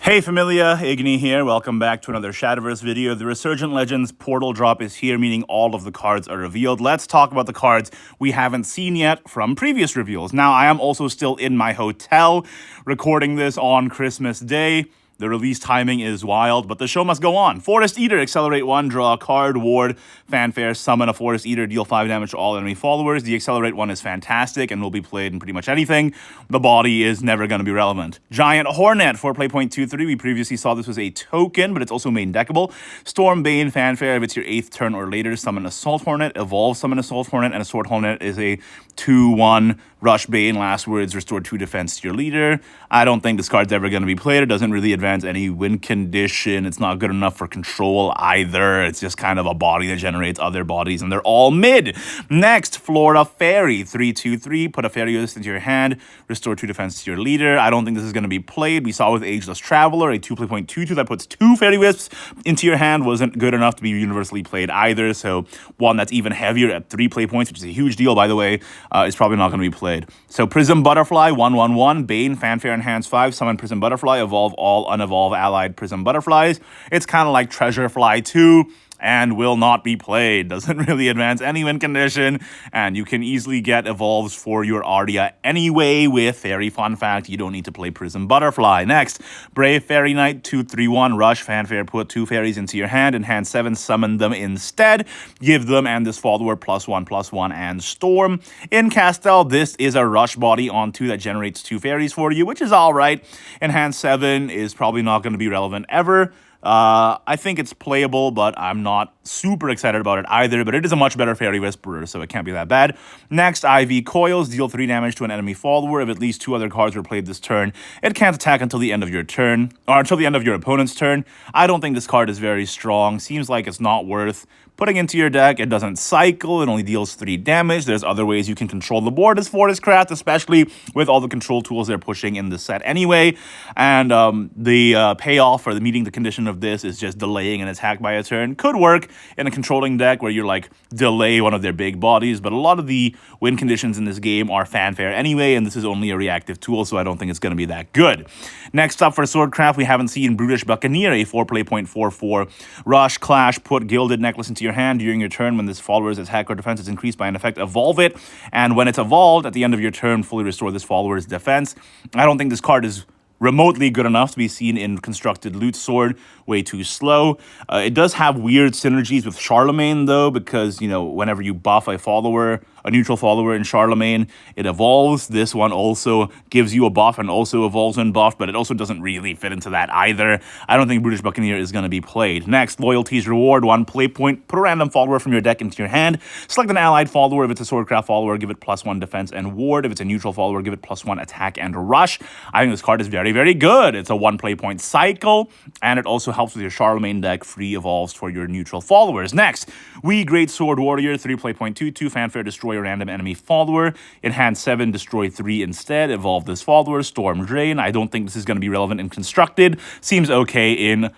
Hey Familia, Igni here. Welcome back to another Shadowverse video. The Resurgent Legends portal drop is here, meaning all of the cards are revealed. Let's talk about the cards we haven't seen yet from previous reveals. Now, I am also still in my hotel recording this on Christmas Day. The release timing is wild, but the show must go on. Forest Eater, accelerate 1, draw a card, ward, fanfare, summon a Forest Eater, deal 5 damage to all enemy followers. The accelerate 1 is fantastic and will be played in pretty much anything. The body is never going to be relevant. Giant Hornet, 4play.23. We previously saw this was a token, but it's also main deckable. Stormbane, fanfare, if it's your 8th turn or later, summon Assault Hornet, evolve summon Assault Hornet, and Assault Hornet is a 2/1 Rush Bane, last words, restore 2 defense to your leader. I don't think this card's ever going to be played. It doesn't really advance any win condition. It's not good enough for control either. It's just kind of a body that generates other bodies, and they're all mid. Next, Florida Fairy, 3/2/3. Put a Fairy Wisp into your hand, restore 2 defense to your leader. I don't think this is going to be played. We saw with Ageless Traveler, a 2play.22 that puts 2 Fairy Wisps into your hand. Wasn't good enough to be universally played either, so one that's even heavier at 3 play points, which is a huge deal, by the way, is probably not going to be played. So Prism Butterfly, 1/1/1, Bane, fanfare, enhance 5, summon Prism Butterfly, evolve all unevolved allied Prism Butterflies. It's kind of like Treasure Fly 2, and will not be played. Doesn't really advance any win condition, and you can easily get evolves for your Ardia anyway with Fairy. Fun fact, you don't need to play Prism Butterfly. Next, Brave Fairy Knight, 2/3/1, rush, fanfare, put 2 fairies into your hand, enhance 7, summon them instead. Give them and this follower +1/+1 and Storm. In Castel, this is a rush body on 2 that generates 2 fairies for you, which is alright. Enhance 7 is probably not going to be relevant ever. I think it's playable, but I'm not super excited about it either, but it is a much better Fairy Whisperer, so it can't be that bad. Next, IV Coils, deal 3 damage to an enemy follower. If at least 2 other cards were played this turn, it can't attack until the end of your turn, or until the end of your opponent's turn. I don't think this card is very strong. Seems like it's not worth putting into your deck. It doesn't cycle, it only deals 3 damage. There's other ways you can control the board as Forestcraft, especially with all the control tools they're pushing in the set anyway. And the payoff for meeting the condition of this is just delaying an attack by a turn. Could work in a controlling deck where you're like, delay one of their big bodies, but a lot of the win conditions in this game are fanfare anyway, and this is only a reactive tool, so I don't think it's going to be that good. Next up for Swordcraft, we haven't seen Brutish Buccaneer, a 4play.44 rush, clash, put Gilded Necklace into your hand during your turn. When this follower's attack or defense is increased by an effect, evolve it, and when it's evolved at the end of your turn, fully restore this follower's defense. I don't think this card is remotely good enough to be seen in Constructed Loot Sword. Way too slow. It does have weird synergies with Charlemagne, though, because, you know, whenever you buff a follower, a neutral follower in Charlemagne, it evolves. This one also gives you a buff and also evolves when buffed, but it also doesn't really fit into that either. I don't think Brutish Buccaneer is going to be played. Next, Loyalty's Reward, 1 play point. Put a random follower from your deck into your hand. Select an allied follower. If it's a Swordcraft follower, give it +1 defense and ward. If it's a neutral follower, give it +1 attack and rush. I think this card is very, very good. It's a 1 play point cycle, and it also helps with your Charlemagne deck. Free evolves for your neutral followers. Next, We Great Sword Warrior, 3play.22, fanfare, destroy a random enemy follower. Enhance 7, destroy 3 instead. Evolve this follower. Storm Drain. I don't think this is going to be relevant in Constructed. Seems okay in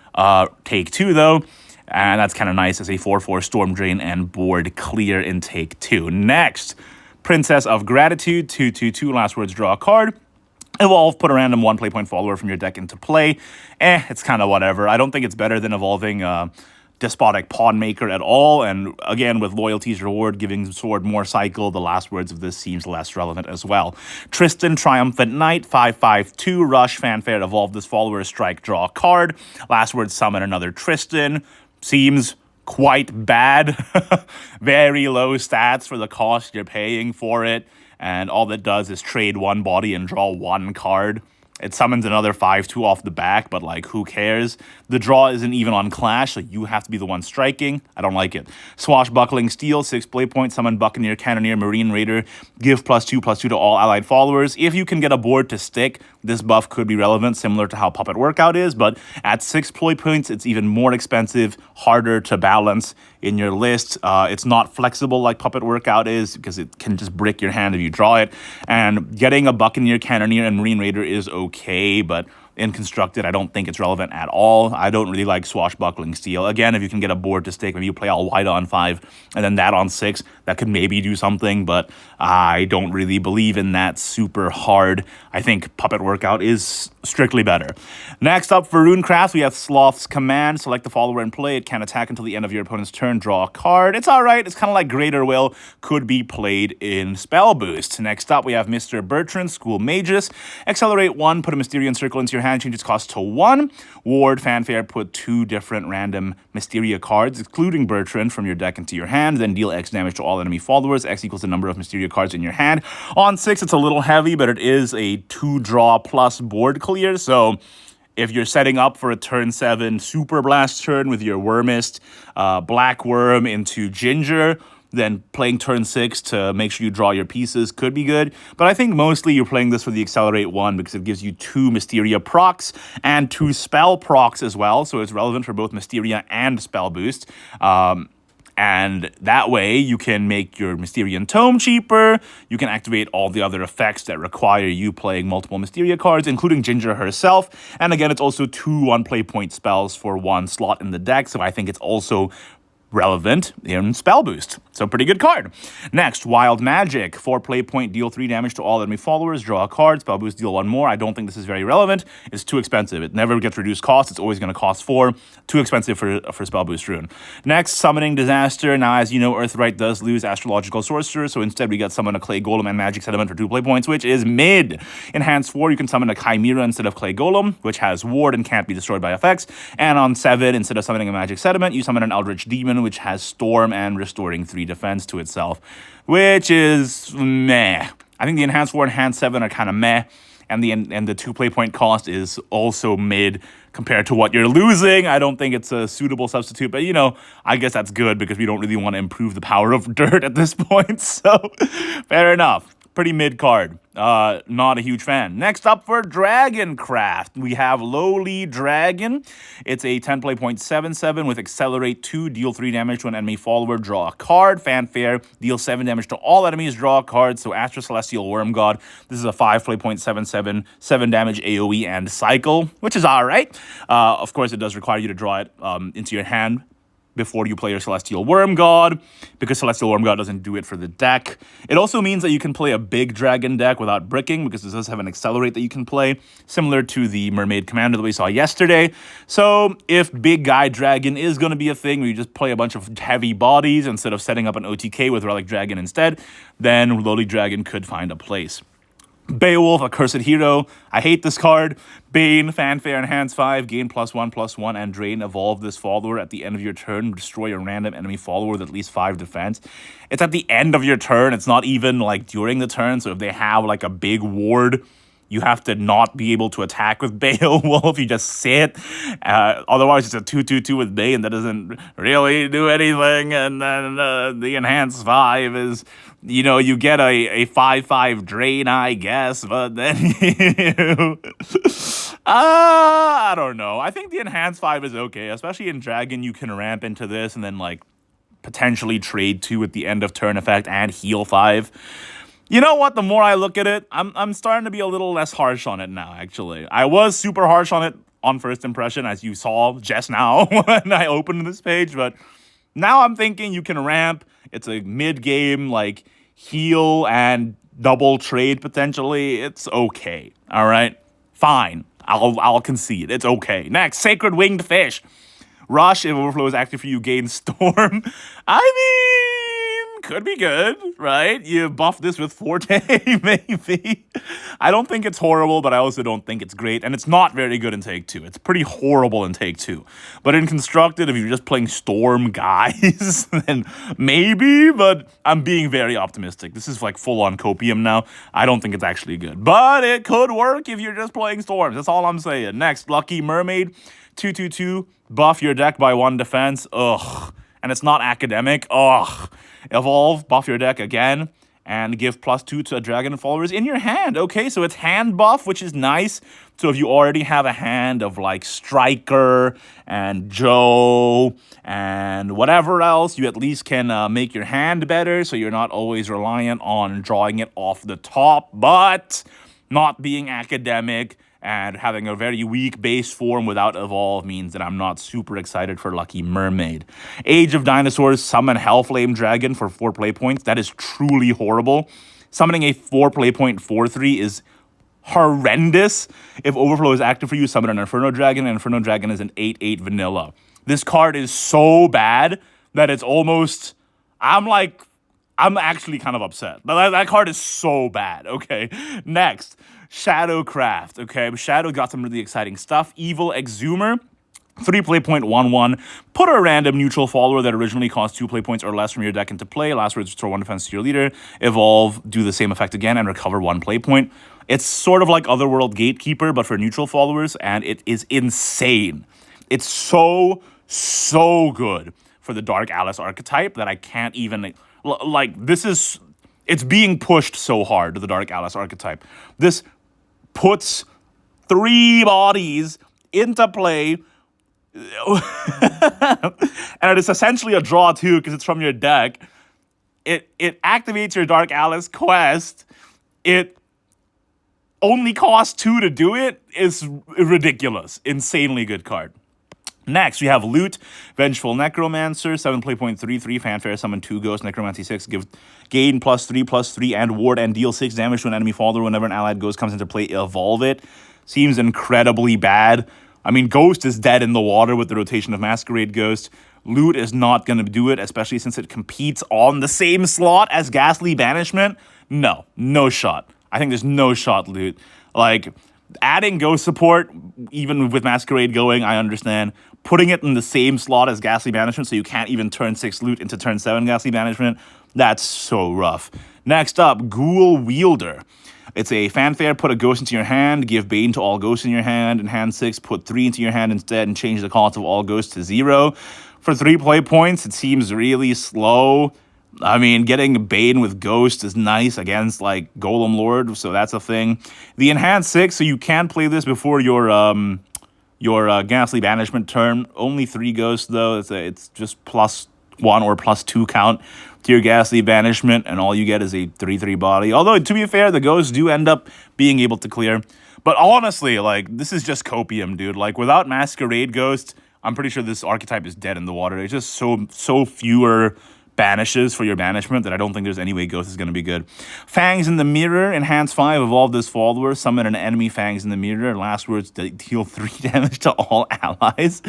Take 2, though. And that's kind of nice as a 4/4 Storm Drain and board clear in Take 2. Next, Princess of Gratitude, 2/2/2, last words, draw a card. Evolve, put a random 1 play point follower from your deck into play. It's kind of whatever. I don't think it's better than evolving Despotic Pawnmaker at all. And again, with Loyalty's Reward giving Sword more cycle, the last words of this seems less relevant as well. Tristan, Triumphant Knight, 5/5/2, rush, fanfare, evolve this follower, strike, draw a card. Last words, summon another Tristan. Seems quite bad. Very low stats for the cost you're paying for it. And all it does is trade 1 body and draw 1 card. It summons another 5/2 off the back, but like, who cares? The draw isn't even on Clash, so you have to be the one striking. I don't like it. Swashbuckling Steel, 6 play points, summon Buccaneer, Cannoneer, Marine Raider, give +2/+2 to all allied followers. If you can get a board to stick, this buff could be relevant, similar to how Puppet Workout is, but at 6 play points, it's even more expensive, harder to balance in your list. It's not flexible like Puppet Workout is, because it can just brick your hand if you draw it. And getting a Buccaneer, Cannoneer, and Marine Raider is okay, but In Constructed, I don't think it's relevant at all. I don't really like Swashbuckling Steel. Again, if you can get a board to stick, maybe you play all white on 5 and then that on 6, that could maybe do something, but I don't really believe in that super hard. I think Puppet Workout is strictly better. Next up for Runecraft, we have Sloth's Command. Select the follower and play. It can attack until the end of your opponent's turn. Draw a card. It's alright. It's kind of like Greater Will. Could be played in Spell Boost. Next up, we have Mr. Bertrand, School Magus. Accelerate 1, put a Mysterian Circle into your hand, change its cost to 1. Ward, Fanfare, put 2 different random Mysteria cards, excluding Bertrand, from your deck into your hand, then deal X damage to all enemy followers. X equals the number of Mysteria cards in your hand. On 6, it's a little heavy, but it is a 2-draw plus board clear, so if you're setting up for a turn 7 Super Blast turn with your Wormist, Black Worm into Ginger, then playing turn 6 to make sure you draw your pieces could be good. But I think mostly you're playing this for the Accelerate 1 because it gives you 2 Mysteria procs and 2 spell procs as well. So it's relevant for both Mysteria and Spell Boost. And that way you can make your Mysterian Tome cheaper. You can activate all the other effects that require you playing multiple Mysteria cards, including Ginger herself. And again, it's also 2 one-play point spells for 1 slot in the deck. So I think it's also relevant in Spell Boost. So pretty good card. Next, Wild Magic. 4 play point, deal 3 damage to all enemy followers, draw a card, Spell Boost, deal 1 more. I don't think this is very relevant. It's too expensive. It never gets reduced cost. It's always going to cost 4. Too expensive for Spell Boost Rune. Next, Summoning Disaster. Now, as you know, Earthright does lose Astrological Sorcerer, so instead we get summon a Clay Golem and Magic Sediment for 2 play points, which is mid. Enhanced 4, you can summon a Chimera instead of Clay Golem, which has Ward and can't be destroyed by effects. And on 7, instead of summoning a Magic Sediment, you summon an Eldritch Demon, which has Storm and restoring 3 defense to itself, which is meh. I think the Enhanced 4 and Enhanced 7 are kind of meh, and the 2 play point cost is also mid compared to what you're losing. I don't think it's a suitable substitute, but you know, I guess that's good because we don't really want to improve the power of dirt at this point, so fair enough. Pretty mid card. Not a huge fan. Next up for Dragoncraft, we have Lowly Dragon. It's a 10 play point 7/7 with Accelerate 2, deal 3 damage to an enemy follower, draw a card. Fanfare, deal 7 damage to all enemies, draw a card. So Astro Celestial Worm God. This is a 5 play point 7/7, 7 damage AoE and cycle, which is alright. Of course, it does require you to draw it into your hand before you play your Celestial Worm God, because Celestial Worm God doesn't do it for the deck. It also means that you can play a big dragon deck without bricking, because it does have an Accelerate that you can play, similar to the Mermaid Commander that we saw yesterday. So if Big Guy Dragon is going to be a thing where you just play a bunch of heavy bodies instead of setting up an OTK with Relic Dragon instead, then Lowly Dragon could find a place. Beowulf, Accursed Hero. I hate this card. Bane, Fanfare, Enhance 5, gain +1/+1, and drain. Evolve this follower at the end of your turn. Destroy a random enemy follower with at least 5 defense. It's at the end of your turn. It's not even like during the turn. So if they have like a big ward, you have to not be able to attack with Beowulf. You just sit. Otherwise, it's a 2/2/2 with Bane that doesn't really do anything. And then the Enhanced 5 is, you know, you get a 5/5 drain, I guess. But then I don't know. I think the Enhanced 5 is okay. Especially in Dragon, you can ramp into this and then like potentially trade 2 at the end of turn effect and heal 5. You know what? The more I look at it, I'm starting to be a little less harsh on it now, actually. I was super harsh on it on first impression, as you saw just now when I opened this page, but now I'm thinking you can ramp. It's a mid-game, like, heal and double trade, potentially. It's okay, all right? Fine. I'll concede. It's okay. Next, Sacred Winged Fish. Rush, if Overflow is active for you, gain Storm. I mean, could be good, right? You buff this with Forte, maybe. I don't think it's horrible, but I also don't think it's great. And it's not very good in Take 2. It's pretty horrible in Take 2. But in Constructed, if you're just playing Storm guys, then maybe, but I'm being very optimistic. This is like full-on copium now. I don't think it's actually good. But it could work if you're just playing Storms. That's all I'm saying. Next, Lucky Mermaid. 2/2/2, buff your deck by 1 defense. Ugh. And it's not academic. Ugh. Evolve, buff your deck again, and give +2 to a dragon followers in your hand. Okay, so it's hand buff, which is nice. So if you already have a hand of like Striker and Joe and whatever else, you at least can make your hand better, so you're not always reliant on drawing it off the top, but not being academic And having a very weak base form without evolve means that I'm not super excited for Lucky Mermaid. Age of Dinosaurs, summon Hellflame Dragon for 4 play points. That is truly horrible. Summoning a 4 play point 4/3 is horrendous. If Overflow is active for you, summon an Inferno Dragon. And Inferno Dragon is an 8/8 vanilla. This card is so bad that it's almost... I'm actually kind of upset. That card is so bad, okay? Next, Shadowcraft, okay? Shadow got some really exciting stuff. Evil Exhumer, 3 play point 1/1. Put a random neutral follower that originally cost 2 play points or less from your deck into play. Last words, restore 1 defense to your leader. Evolve, do the same effect again, and recover 1 play point. It's sort of like Otherworld Gatekeeper, but for neutral followers, and it is insane. It's so good for the Dark Alice archetype that I can't even... Like, it's being pushed so hard to the Dark Alice archetype. This puts 3 bodies into play, and it's essentially a draw too, because it's from your deck. It activates your Dark Alice quest. It only costs 2 to do it. Is ridiculous. Insanely good card. Next, we have Loot, Vengeful Necromancer, 7 play point 3/3, fanfare, summon 2 ghosts, Necromancy 6, gain +3/+3, and ward, and deal 6 damage to an enemy follower whenever an allied ghost comes into play, evolve it. Seems incredibly bad. I mean, Ghost is dead in the water with the rotation of Masquerade Ghost. Loot is not going to do it, especially since it competes on the same slot as Ghastly Banishment. No shot. I think there's no shot, Loot. Like, adding Ghost support, even with Masquerade going, I understand. Putting it in the same slot as Ghastly Banishment, so you can't even turn 6 Loot into turn 7 Ghastly Banishment, that's so rough. Next up, Ghoul Wielder. It's a fanfare, put a ghost into your hand, give Bane to all ghosts in your hand. In hand 6, put 3 into your hand instead, and change the cost of all ghosts to 0. For 3 play points, it seems really slow. I mean, getting Bane with Ghost is nice against, like, Golem Lord, so that's a thing. The Enhanced 6, so you can play this before your Ghastly Banishment turn. Only 3 Ghosts, though. It's just +1 or +2 count to your Ghastly Banishment, and all you get is a 3/3 body. Although, to be fair, the Ghosts do end up being able to clear. But honestly, like, this is just copium, dude. Like, without Masquerade Ghost, I'm pretty sure this archetype is dead in the water. It's just so fewer banishes for your banishment that I don't think there's any way Ghost is going to be good. Fangs in the Mirror, Enhance 5, evolve this follower, summon an enemy Fangs in the Mirror. Last words, deal 3 damage to all allies.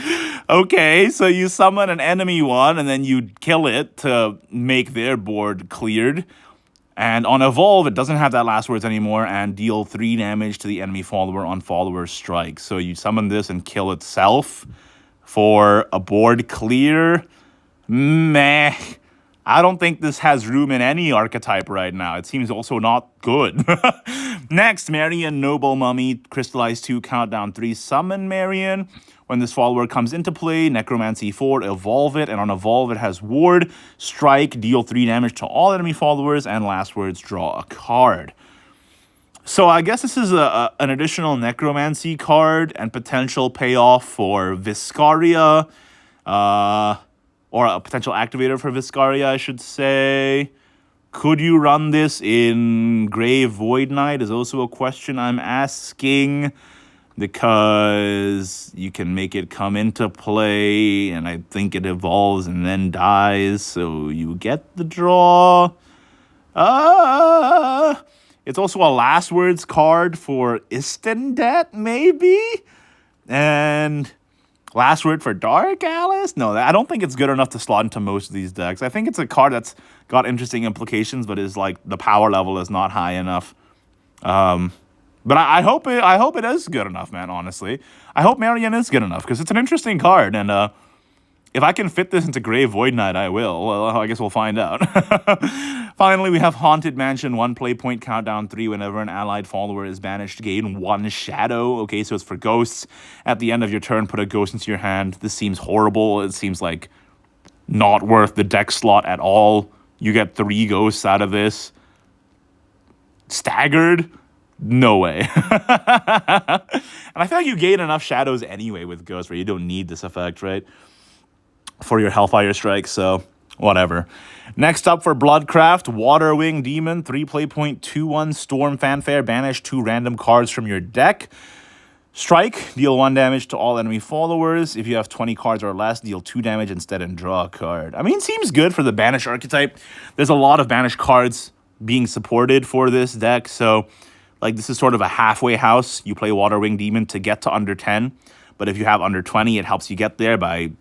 Okay, so you summon an enemy one, and then you kill it to make their board cleared. And on evolve, it doesn't have that last words anymore, and deal 3 damage to the enemy follower on follower strike. So you summon this and kill itself for a board clear. Meh. I don't think this has room in any archetype right now. It seems also not good. Next, Marion, Noble Mummy, Crystallize 2, Countdown 3, Summon Marion. When this follower comes into play, Necromancy 4, evolve it, and on evolve it has Ward, Strike, deal 3 damage to all enemy followers, and last words, draw a card. So I guess this is an additional Necromancy card and potential payoff for Viscaria, or a potential activator for Viscaria, I should say. Could you run this in Grave Void Knight is also a question I'm asking, because you can make it come into play, and I think it evolves and then dies, so you get the draw. It's also a last words card for Istendet, maybe? And last word for Dark Alice? No, I don't think it's good enough to slot into most of these decks. I think it's a card that's got interesting implications, but is like the power level is not high enough. But I hope it is good enough, man, honestly. I hope Marion is good enough, because it's an interesting card, and if I can fit this into Grave Void Knight, I will. Well, I guess we'll find out. Finally, we have Haunted Mansion, 1 play point, countdown 3. Whenever an allied follower is banished, gain 1 shadow. Okay, so it's for ghosts. At the end of your turn, put a ghost into your hand. This seems horrible. It seems like not worth the deck slot at all. You get 3 ghosts out of this. Staggered? No way. And I feel like you gain enough shadows anyway with ghosts where you don't need this effect, right? For your Hellfire Strike, so whatever. Next up for Bloodcraft, Waterwing Demon, 3 play point, 2/1 Storm Fanfare, banish 2 random cards from your deck. Strike, deal 1 damage to all enemy followers. If you have 20 cards or less, deal 2 damage instead and draw a card. I mean, seems good for the Banish archetype. There's a lot of Banish cards being supported for this deck, so like this is sort of a halfway house. You play Waterwing Demon to get to under 10, but if you have under 20, it helps you get there by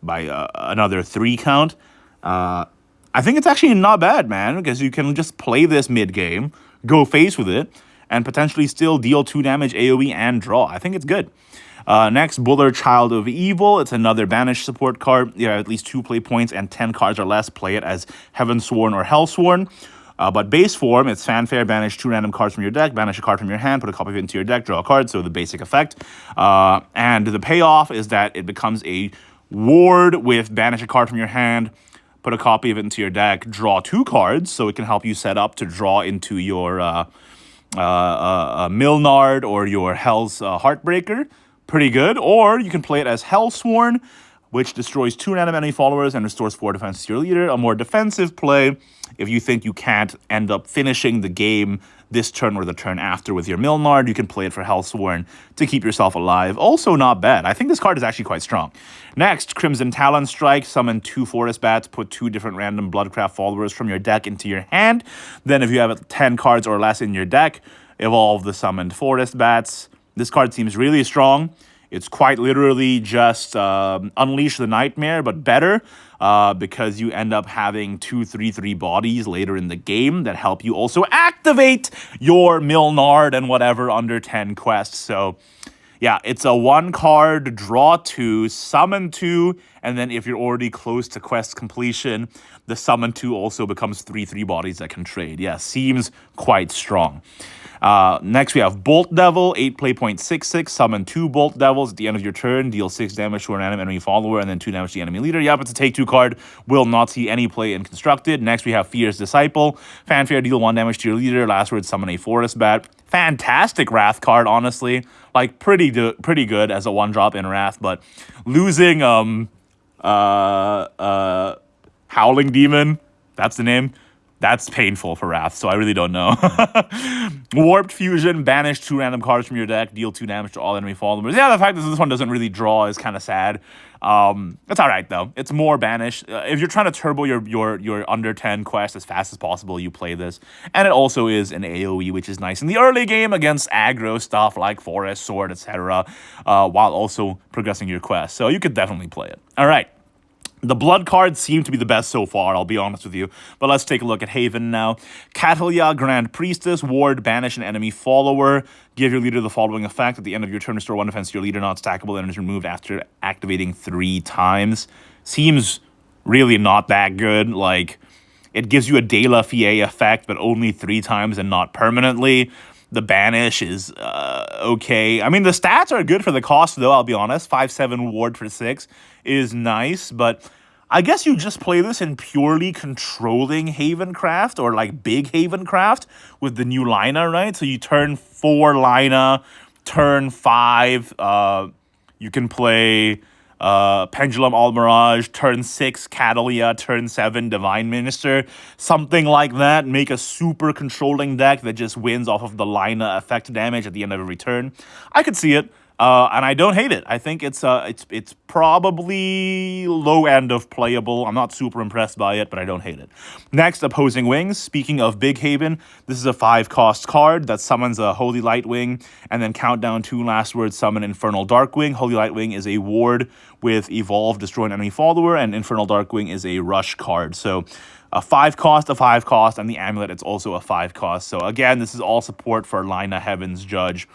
another 3 count. I think it's actually not bad, man, because you can just play this mid-game, go face with it, and potentially still deal 2 damage AoE and draw. I think it's good. Next, Buller, Child of Evil. It's another Banish support card. You have at least 2 play points and 10 cards or less. Play it as Heavensworn or Hellsworn. But base form, it's Fanfare, banish 2 random cards from your deck, banish a card from your hand, put a copy of it into your deck, draw a card, so the basic effect. And the payoff is that it becomes a ward with banish a card from your hand, put a copy of it into your deck, draw 2 cards, so it can help you set up to draw into your Milnard or your Hell's Heartbreaker. Pretty good. Or you can play it as Hellsworn, which destroys 2 random enemy followers and restores 4 defense to your leader. A more defensive play if you think you can't end up finishing the game this turn or the turn after with your Milnard. You can play it for Hellsworn to keep yourself alive. Also not bad. I think this card is actually quite strong. Next, Crimson Talon Strike. Summon 2 Forest Bats. Put 2 different random Bloodcraft followers from your deck into your hand. Then if you have 10 cards or less in your deck, evolve the summoned Forest Bats. This card seems really strong. It's quite literally just Unleash the Nightmare, but better, because you end up having 2 3/3 bodies later in the game that help you also activate your Milnard and whatever under 10 quests. So yeah, it's a 1 card, draw 2, summon 2, and then if you're already close to quest completion, the summon 2 also becomes 3/3 bodies that can trade. Yeah, seems quite strong. Next, we have Bolt Devil, 8 play point 6/6. Summon 2 Bolt Devils at the end of your turn. Deal 6 damage to an random enemy follower and then 2 damage to the enemy leader. Yep, it's a take 2 card. Will not see any play in Constructed. Next, we have Fierce Disciple. Fanfare, deal 1 damage to your leader. Last word, summon a Forest Bat. Fantastic Wrath card, honestly. Like, pretty good as a 1-drop in Wrath, but losing Howling Demon, that's the name. That's painful for Wrath, so I really don't know. Warped Fusion, banish 2 random cards from your deck, deal 2 damage to all enemy followers. Yeah, the fact that this one doesn't really draw is kind of sad. It's alright, though. It's more banish. If you're trying to turbo your under 10 quest as fast as possible, you play this. And it also is an AoE, which is nice in the early game against aggro stuff like Forest, Sword, etc., while also progressing your quest. So you could definitely play it. Alright. The blood cards seem to be the best so far, I'll be honest with you. But let's take a look at Haven now. Catalia, Grand Priestess, ward, banish an enemy follower. Give your leader the following effect. At the end of your turn, restore 1 defense to your leader, not stackable, and is removed after activating 3 times. Seems really not that good. Like, it gives you a De La Fie effect, but only 3 times and not permanently. The banish is okay. I mean, the stats are good for the cost, though, I'll be honest. 5/7 ward for 6 is nice, but I guess you just play this in purely controlling Havencraft or like big Havencraft with the new Lina, right? So you turn 4 Lina, turn 5, you can play Pendulum Almirage, turn 6 Catalia, turn 7 Divine Minister, something like that. Make a super controlling deck that just wins off of the Lina effect damage at the end of every turn. I could see it. And I don't hate it. I think it's probably low end of playable. I'm not super impressed by it, but I don't hate it. Next, Opposing Wings. Speaking of Big Haven, this is a 5-cost card that summons a Holy Lightwing, and then countdown 2 last words, summon Infernal Darkwing. Holy Lightwing is a ward with Evolve, destroy an enemy follower, and Infernal Darkwing is a rush card. So a 5-cost, and the amulet, it's also a 5-cost. So again, this is all support for Lina Heaven's Judge,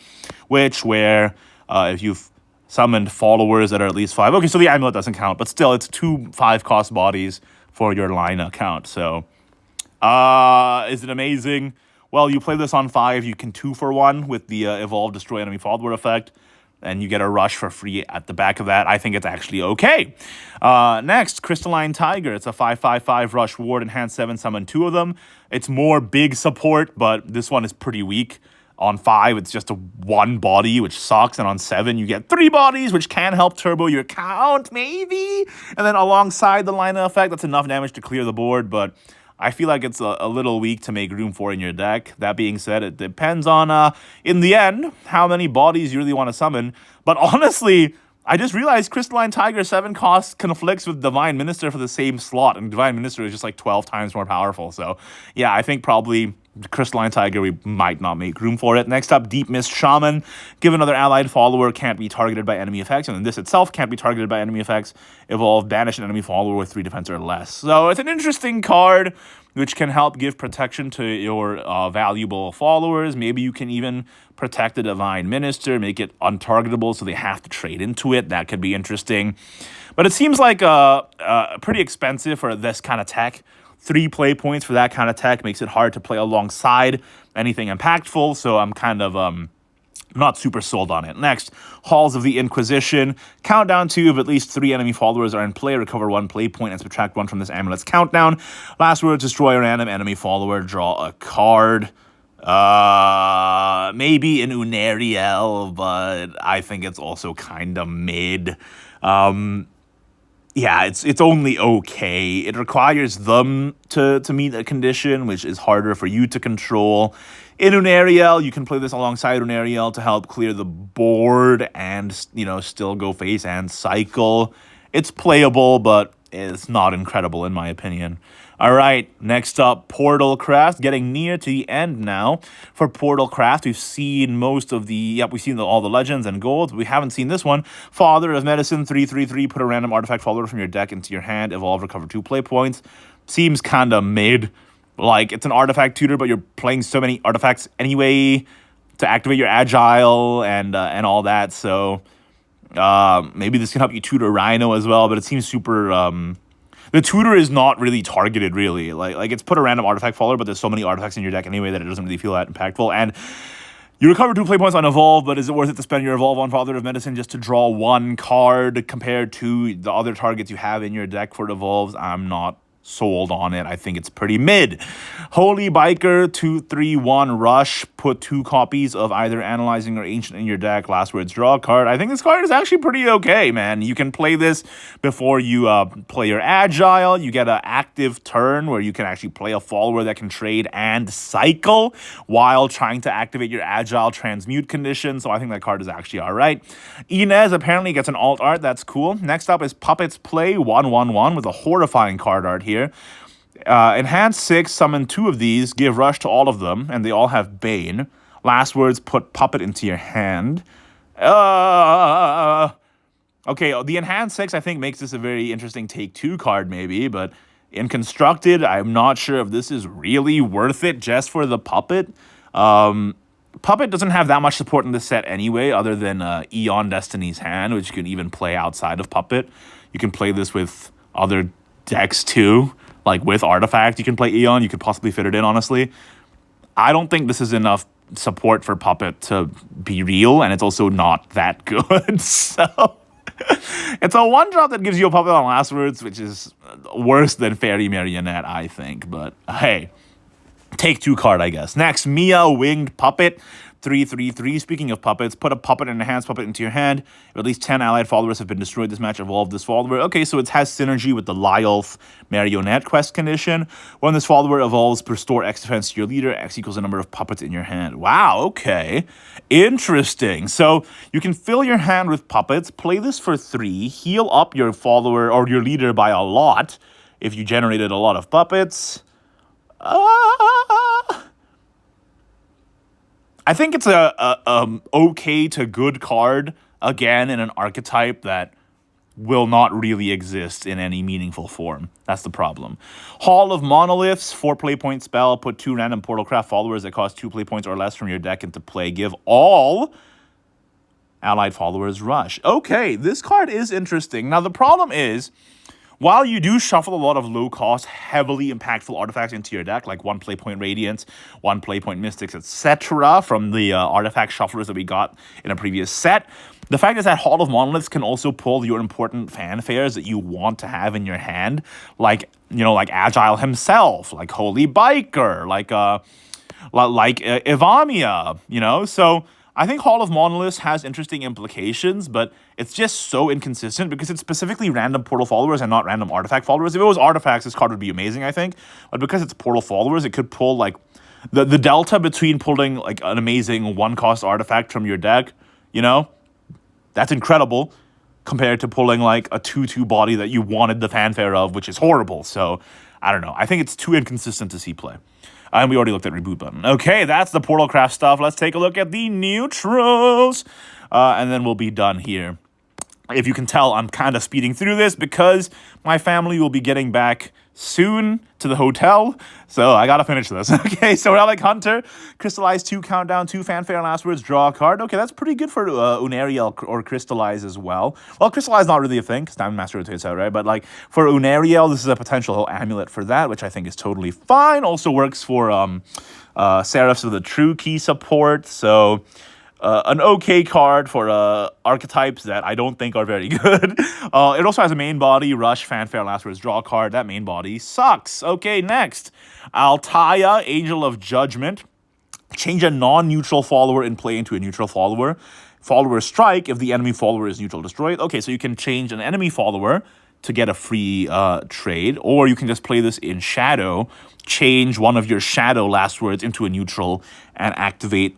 where if you've summoned followers that are at least 5. Okay, so the amulet doesn't count, but still, it's 2 5-cost bodies for your Lina count. So, is it amazing? Well, you play this on 5, you can 2-for-1 with the Evolve, Destroy Enemy Follower effect, and you get a rush for free at the back of that. I think it's actually okay. Next, Crystalline Tiger. It's a 5/5/5 rush ward, enhance 7, summon 2 of them. It's more big support, but this one is pretty weak. On 5, it's just a 1 body, which sucks. And on 7, you get 3 bodies, which can help turbo your count, maybe. And then alongside the Lina effect, that's enough damage to clear the board. But I feel like it's a little weak to make room for in your deck. That being said, it depends on, in the end, how many bodies you really want to summon. But honestly, I just realized Crystalline Tiger 7 cost conflicts with Divine Minister for the same slot, and Divine Minister is just like 12 times more powerful. So yeah, I think probably Crystalline Tiger, we might not make room for it. Next up, Deep Mist Shaman. Give another allied follower, can't be targeted by enemy effects, and then this itself can't be targeted by enemy effects. Evolve, banish an enemy follower with 3 defense or less. So it's an interesting card, which can help give protection to your valuable followers. Maybe you can even protect the Divine Minister, make it untargetable so they have to trade into it. That could be interesting. But it seems like pretty expensive for this kind of tech. 3 play points for that kind of tech makes it hard to play alongside anything impactful, so I'm kind of not super sold on it. Next, Halls of the Inquisition. Countdown 2 of at least 3 enemy followers are in play. Recover 1 play point and subtract 1 from this amulet's countdown. Last words, destroy a random enemy follower. Draw a card. Maybe an Unariel, but I think it's also kind of mid. Yeah, it's only okay. It requires them to meet a condition, which is harder for you to control. In Unariel, you can play this alongside Unariel to help clear the board and, you know, still go face and cycle. It's playable, but it's not incredible in my opinion. All right, next up, Portalcraft. Getting near to the end now. For Portalcraft, we've seen most of the... we've seen all the legends and golds. We haven't seen this one. Father of Medicine, 3/3/3. Put a random artifact follower from your deck into your hand. Evolve, recover 2 play points. Seems kind of mid. Like, it's an artifact tutor, but you're playing so many artifacts anyway to activate your Agile and all that. So, maybe this can help you tutor Rhino as well, but it seems super... The tutor is not really targeted, really. Like it's put a random artifact follower, but there's so many artifacts in your deck anyway that it doesn't really feel that impactful. And you recover 2 play points on Evolve, but is it worth it to spend your Evolve on Father of Medicine just to draw 1 card compared to the other targets you have in your deck for Evolves? I'm not sold on it. I think it's pretty mid. Holy Biker, 2/3/1 Rush. Put 2 copies of either Analyzing or Ancient in your deck. Last words, draw a card. I think this card is actually pretty okay, man. You can play this before you play your Agile. You get an active turn where you can actually play a follower that can trade and cycle while trying to activate your Agile transmute condition. So I think that card is actually all right. Inez apparently gets an alt art. That's cool. Next up is Puppets Play, 1/1/1 with a horrifying card art here. Enhance 6, summon 2 of these, give rush to all of them, and they all have Bane. Last words, put Puppet into your hand. Okay, the Enhance 6, I think, makes this a very interesting take 2 card, maybe, but in Constructed, I'm not sure if this is really worth it just for the Puppet. Puppet doesn't have that much support in this set anyway, other than Eon Destiny's Hand, which you can even play outside of Puppet. You can play this with other decks too, like with Artifact. You can play Eon, you could possibly fit it in, honestly. I don't think this is enough support for Puppet to be real, and it's also not that good. So it's a 1-drop that gives you a Puppet on last words, which is worse than Fairy Marionette, I think. But hey, take 2 card, I guess. Next, Mia Winged Puppet, 3/3/3. Speaking of puppets, put a puppet and enhanced puppet into your hand. If at least 10 allied followers have been destroyed this match, evolve this follower. Okay, so it has synergy with the Lyolf Marionette quest condition. When this follower evolves, restore X defense to your leader. X equals the number of puppets in your hand. Wow, okay. Interesting. So you can fill your hand with puppets, play this for 3, heal up your follower or your leader by a lot if you generated a lot of puppets. I think it's a okay to good card, again, in an archetype that will not really exist in any meaningful form. That's the problem. Hall of Monoliths, 4 play point spell. Put 2 random Portalcraft followers that cost 2 play points or less from your deck into play. Give all allied followers rush. Okay, this card is interesting. Now, the problem is, while you do shuffle a lot of low-cost, heavily impactful artifacts into your deck, like 1 play point Radiance, 1 play point Mystics, etc., from the artifact shufflers that we got in a previous set, the fact is that Hall of Monoliths can also pull your important fanfares that you want to have in your hand, like, you know, like Agile himself, like Holy Biker, like Evamia, you know? So I think Hall of Monoliths has interesting implications, but it's just so inconsistent because it's specifically random portal followers and not random artifact followers. If it was artifacts, this card would be amazing, I think. But because it's portal followers, it could pull like the delta between pulling like an amazing 1-cost artifact from your deck, you know, that's incredible compared to pulling like a 2/2 body that you wanted the fanfare of, which is horrible. So I don't know. I think it's too inconsistent to see play. And we already looked at reboot button. Okay, that's the Portalcraft stuff. Let's take a look at the neutrals. And then we'll be done here. If you can tell, I'm kind of speeding through this because my family will be getting back soon to the hotel. So I gotta finish this. Okay, so Relic Hunter, Crystallize 2, Countdown 2, Fanfare Last Words, draw a card. Okay, that's pretty good for Unariel or Crystallize as well. Well, Crystallize not really a thing because Diamond Master rotates out, right? But like for Unariel, this is a potential amulet for that, which I think is totally fine. Also works for Seraphs of the True Key support. So an okay card for archetypes that I don't think are very good. It also has a main body, Rush, Fanfare, Last Words, draw a card. That main body sucks. Okay, next. Altaya, Angel of Judgment. Change a non-neutral follower in play into a neutral follower. Follower strike if the enemy follower is neutral, destroy it. Okay, so you can change an enemy follower to get a free trade, or you can just play this in Shadow, change one of your Shadow Last Words into a neutral, and activate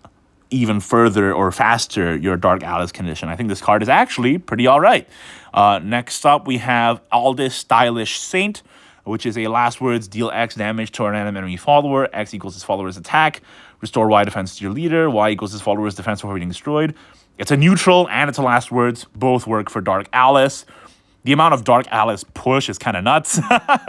even further or faster your Dark Alice condition. I think this card is actually pretty all right. Next up, we have Aldous Stylish Saint, which is a Last Words, deal X damage to an enemy follower. X equals his follower's attack. Restore Y defense to your leader. Y equals his follower's defense before being destroyed. It's a neutral and it's a Last Words. Both work for Dark Alice. The amount of Dark Alice push is kind of nuts. I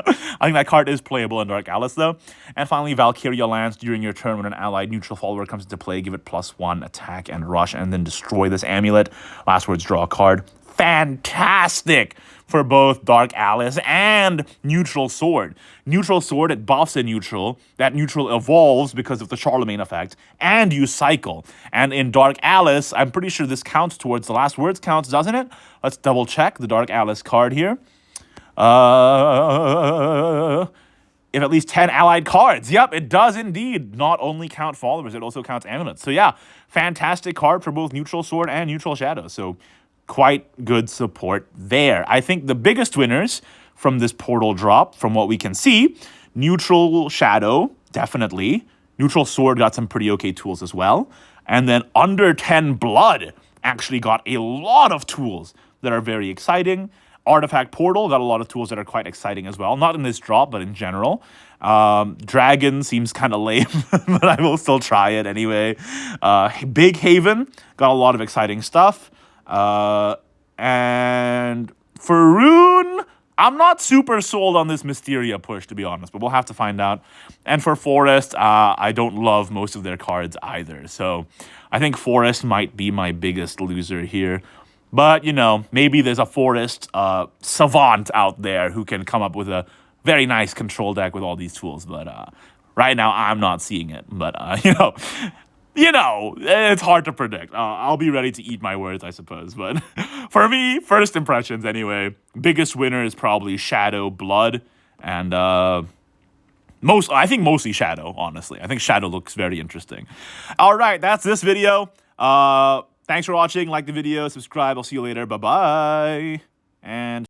think that card is playable in Dark Alice, though. And finally, Valkyria lands during your turn when an allied neutral follower comes into play. Give it +1 attack and rush, and then destroy this amulet. Last Words, draw a card. Fantastic for both Dark Alice and Neutral Sword. Neutral Sword, it buffs a neutral. That neutral evolves because of the Charlemagne effect, and you cycle. And in Dark Alice, I'm pretty sure this counts towards the Last Words counts, doesn't it? Let's double check the Dark Alice card here. If at least 10 allied cards. Yep, it does indeed not only count followers, it also counts amulets. So yeah, fantastic card for both Neutral Sword and Neutral Shadow. So quite good support there. I think the biggest winners from this portal drop, from what we can see, Neutral Shadow, definitely. Neutral Sword got some pretty okay tools as well. And then Under 10 Blood actually got a lot of tools that are very exciting. Artifact Portal got a lot of tools that are quite exciting as well. Not in this drop, but in general. Dragon seems kind of lame, but I will still try it anyway. Big Haven got a lot of exciting stuff. And for Rune, I'm not super sold on this Mysteria push, to be honest, but we'll have to find out. And for Forest, I don't love most of their cards either. So I think Forest might be my biggest loser here. But, you know, maybe there's a Forest savant out there who can come up with a very nice control deck with all these tools. But right now, I'm not seeing it. But, you know, it's hard to predict. I'll be ready to eat my words, I suppose. But for me, first impressions anyway, biggest winner is probably Shadow Blood. And I think mostly Shadow, honestly. I think Shadow looks very interesting. All right, that's this video. Thanks for watching. Like the video, subscribe. I'll see you later. Bye-bye. And